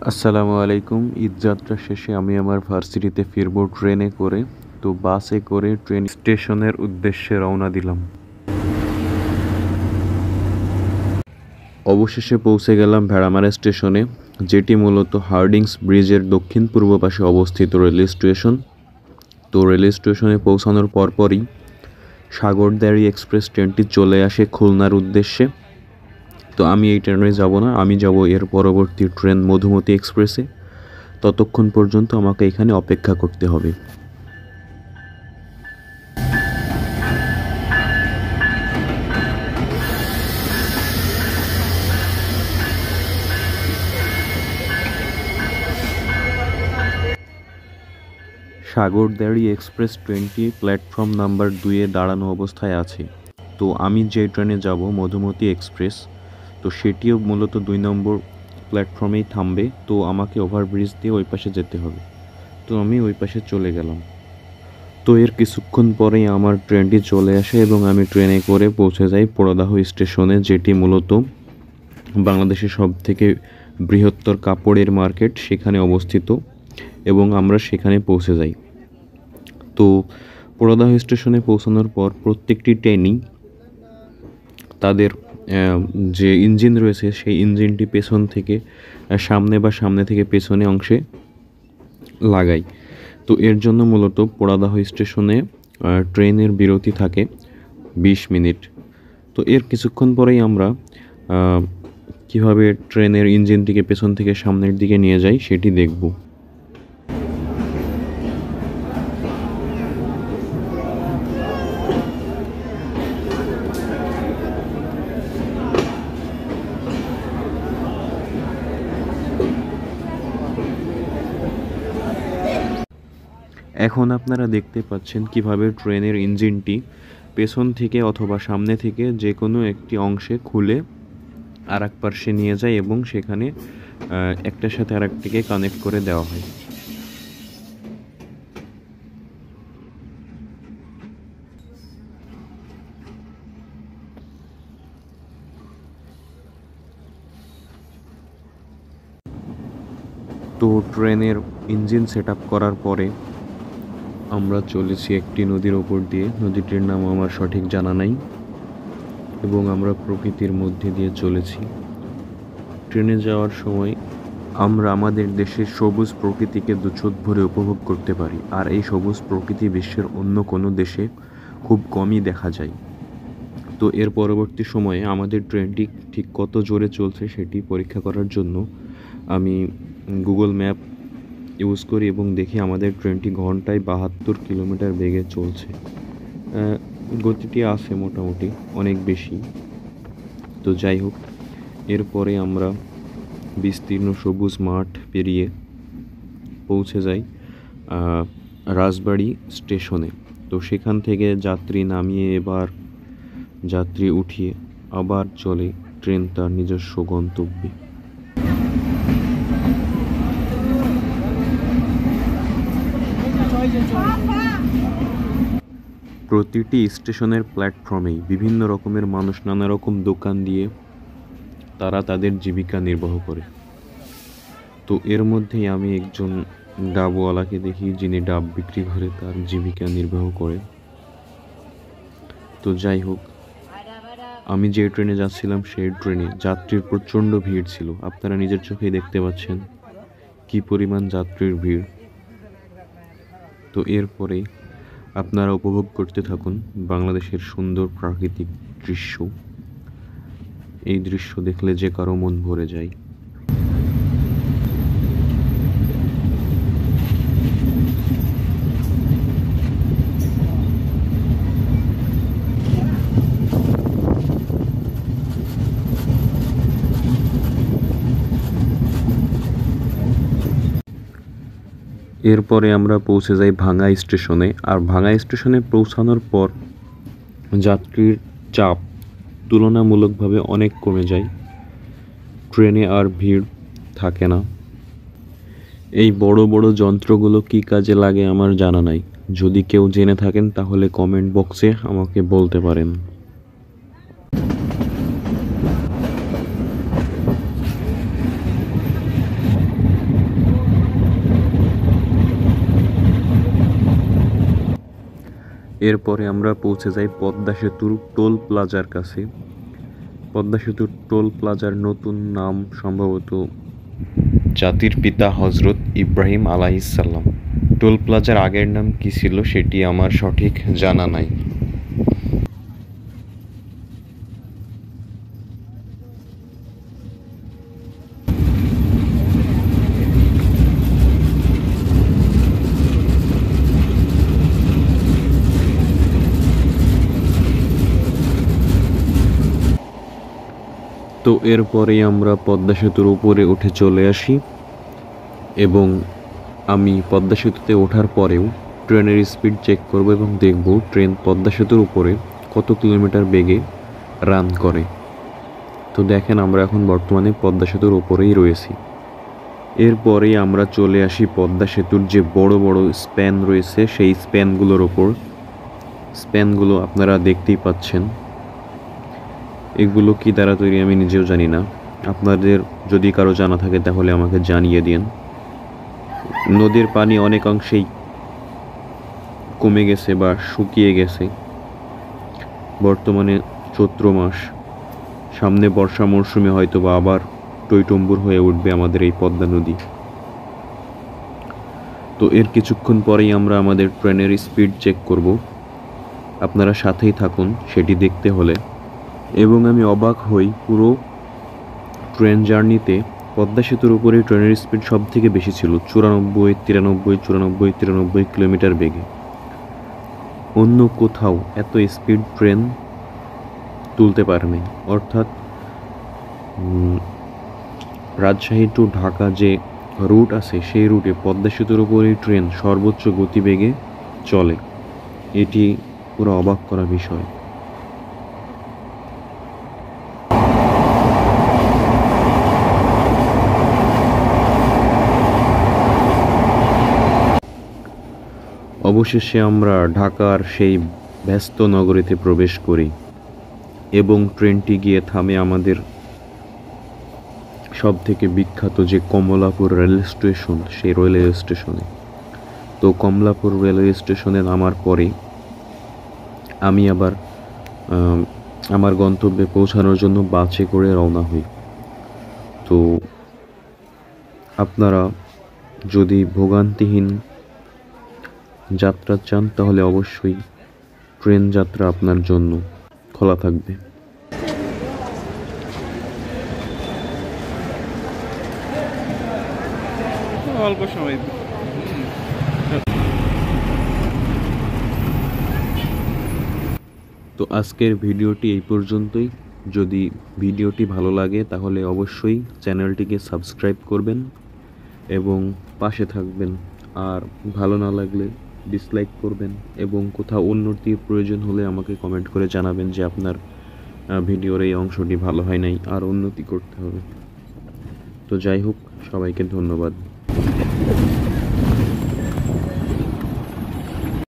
আসসালামু আলাইকুম। ঈদ যাত্রা শেষে আমি আমার ভার্সিটিতে ফিরবো ট্রেনে করে। তো বাসে করে ট্রেন স্টেশনের উদ্দেশ্যে রওনা দিলাম। অবশেষে পৌঁছে গেলাম ভেড়ামারা স্টেশনে, যেটি মূলত হার্ডিংস ব্রিজের দক্ষিণ পূর্ব পাশে অবস্থিত রেলওয়ে স্টেশন। তো রেলওয়ে স্টেশনে পৌঁছানোর পরপরই সাগরদাড়ি এক্সপ্রেস ট্রেনটি চলে আসে খুলনার উদ্দেশ্যে। তো আমি এই ট্রেনে যাব না, আমি যাব এর পরবর্তী ট্রেন মধুমতি এক্সপ্রেসে। ততক্ষণ পর্যন্ত আমাকে এখানে অপেক্ষা করতে হবে। সাগরদাড়ি এক্সপ্রেস ট্রেনটি প্ল্যাটফর্ম নাম্বার 2-এ দাঁড়ানো অবস্থায় আছে। তো আমি যে ট্রেনে যাব মধুমতি এক্সপ্রেস, তো সেটিও মূলত 2 নম্বর প্ল্যাটফর্মেই থামবে। তো আমাকে ওভারব্রিজ দিয়ে ওই পাশে যেতে হবে। তো আমি ওই পাশে চলে গেলাম। তো এর কিছুক্ষণ পরেই আমার ট্রেনটি চলে আসে এবং আমি ট্রেনে করে পৌঁছে যাই পোড়াদাহ স্টেশনে, যেটি মূলত বাংলাদেশের সবথেকে বৃহত্তর কাপড়ের মার্কেট সেখানে অবস্থিত, এবং আমরা সেখানে পৌঁছে যাই। তো পোড়াদাহ স্টেশনে পৌঁছানোর পর প্রত্যেকটি ট্রেনই তাদের যে ইঞ্জিন রয়েছে সেই ইঞ্জিনটি পেছন থেকে সামনে বা সামনে থেকে পেছনে অংশে লাগাই। তো এর জন্য মূলত পোড়াদাহ স্টেশনে ট্রেনের বিরতি থাকে 20 মিনিট। তো এর কিছুক্ষণ পরেই আমরা কিভাবে ট্রেনের ইঞ্জিনটিকে পেছন থেকে সামনের দিকে নিয়ে যাই সেটি দেখব। এখন আপনারা দেখতে পাচ্ছেন কিভাবে ট্রেনের ইঞ্জিনটি পেছন থেকে অথবা সামনে থেকে যে কোনো একটি অংশে খুলে আর এক পার্শ্বে নিয়ে যায় এবং সেখানে একটার সাথে আরেকটিকে কানেক্ট করে দেওয়া হয়। তো ট্রেনের ইঞ্জিন সেট আপ করার পরে আমরা চলেছি একটি নদীর ওপর দিয়ে। নদীটির নাম আমার সঠিক জানা নাই, এবং আমরা প্রকৃতির মধ্যে দিয়ে চলেছি। ট্রেনে যাওয়ার সময় আমরা আমাদের দেশের সবুজ প্রকৃতিকে দুচোখ ভরে উপভোগ করতে পারি, আর এই সবুজ প্রকৃতি বিশ্বের অন্য কোনো দেশে খুব কমই দেখা যায়। তো এর পরবর্তী সময়ে আমাদের ট্রেনটি ঠিক কত জোরে চলছে সেটি পরীক্ষা করার জন্য আমি গুগল ম্যাপ ইউজ করি এবং দেখি আমাদের ট্রেনটি ঘন্টায় 72 কিলোমিটার বেগে চলছে। গতিটি আছে মোটামুটি অনেক বেশি। তো যাই হোক, এরপরে আমরা বিস্তীর্ণ সবুজ মাঠ পেরিয়ে পৌঁছে যাই রাজবাড়ী স্টেশনে। তো সেখান থেকে যাত্রী নামিয়ে এবার যাত্রী উঠিয়ে আবার চলে ট্রেন তার নিজস্ব গন্তব্যে। প্রতিটি স্টেশনের প্ল্যাটফর্মেই বিভিন্ন রকমের মানুষ নানা রকম দোকান দিয়ে তারা তাদের জীবিকা নির্বাহ করে। তো এর মধ্যেই আমি একজন ডাবওয়ালাকে দেখি, যিনি ডাব বিক্রি করে তার জীবিকা নির্বাহ করে। তো যাই হোক, আমি যে ট্রেনে যাচ্ছিলাম সেই ট্রেনে যাত্রীর প্রচণ্ড ভিড় ছিল। আপনারা নিজের চোখেই দেখতে পাচ্ছেন কি পরিমাণ যাত্রীর ভিড়। তো এরপরে আপনারা উপভোগ করতে থাকুন বাংলাদেশের সুন্দর প্রাকৃতিক দৃশ্য। এই দৃশ্য দেখলে যে কারো মন ভরে যায়। এরপরে আমরা পৌঁছে যাই ভাঙ্গা স্টেশনে। আর ভাঙ্গা স্টেশনে পৌঁছানোর পর যাত্রীর চাপ তুলনামূলকভাবে অনেক কমে যায়। ট্রেনে আর ভিড় থাকে না। এই বড় বড় যন্ত্রগুলো কী কাজে লাগে আমার জানা নাই। যদি কেউ জেনে থাকেন তাহলে কমেন্ট বক্সে আমাকে বলতে পারেন। এরপরে আমরা পৌঁছে যাই পদ্মা সেতুর টোল প্লাজার কাছে। পদ্মা সেতুর টোল প্লাজার নতুন নাম সম্ভবত জাতির পিতা হজরত ইব্রাহিম আলাইহিসসালাম। টোল প্লাজার আগের নাম কি ছিল সেটি আমার সঠিক জানা নাই। তো এরপরেই আমরা পদ্মা সেতুর উপরে উঠে চলে আসি এবং আমি পদ্মা সেতুতে ওঠার পরেও ট্রেনের স্পিড চেক করব এবং দেখব ট্রেন পদ্মা সেতুর উপরে কত কিলোমিটার বেগে রান করে। তো দেখেন আমরা এখন বর্তমানে পদ্মা সেতুর উপরেই রয়েছি। এরপরেই আমরা চলে আসি পদ্মা সেতুর যে বড় বড় স্প্যান রয়েছে সেই স্প্যানগুলোর ওপর। স্প্যানগুলো আপনারা দেখতেই পাচ্ছেন। এগুলো কি দ্বারা তৈরি আমি নিজেও জানি না, আপনাদের যদি কারো জানা থাকে তাহলে আমাকে জানিয়ে দিন। নদীর পানি অনেকাংশেই কমে গেছে বা শুকিয়ে গেছে। বর্তমানে চৈত্র মাস, সামনে বর্ষা মরশুমে হয়তো বা আবার টইটম্বুর হয়ে উঠবে আমাদের এই পদ্মা নদী। তো এর কিছুক্ষণ পরেই আমরা আমাদের ট্রেনের স্পিড চেক করব, আপনারা সাথেই থাকুন সেটি দেখতে হলে। এবং আমি অবাক হই, পুরো ট্রেন জার্নিতে পদ্মা সেতুর উপরে ট্রেনের স্পিড সব থেকে বেশি ছিল 94, 93 কিলোমিটার বেগে। অন্য কোথাও এত স্পিড ট্রেন তুলতে পারেনি। অর্থাৎ রাজশাহী টু ঢাকা যে রুট আছে সেই রুটে পদ্মা সেতুর উপরে ট্রেন সর্বোচ্চ গতিবেগে চলে। এটি পুরো অবাক করা বিষয়। অবশেষে আমরা ঢাকার সেই ব্যস্ত নগরীতে প্রবেশ করি এবং ট্রেনটি গিয়ে থামে আমাদের সব থেকে বিখ্যাত যে কমলাপুর রেল স্টেশন, সেই রেলওয়ে স্টেশনে। তো কমলাপুর রেলওয়ে স্টেশনে নামার পরে আমি আবার আমার গন্তব্যে পৌঁছানোর জন্য বাসে করে রওনা হই। তো আপনারা যদি ভোগান্তিহীন যাত্রা চান তাহলে অবশ্যই ট্রেন যাত্রা আপনার জন্য খোলা থাকবে। অল্প সময়। তো আজকের ভিডিওটি এই পর্যন্তই। যদি ভিডিওটি ভালো লাগে তাহলে অবশ্যই চ্যানেলটিকে সাবস্ক্রাইব করবেন এবং পাশে থাকবেন। আর ভালো না লাগলে ডিসলাইক করবেন এবং কোথাও উন্নতির প্রয়োজন হলে আমাকে কমেন্ট করে জানাবেন যে আপনার ভিডিওর এই অংশটি ভালো হয় নাই, আর উন্নতি করতে হবে। তো যাই হোক, সবাইকে ধন্যবাদ।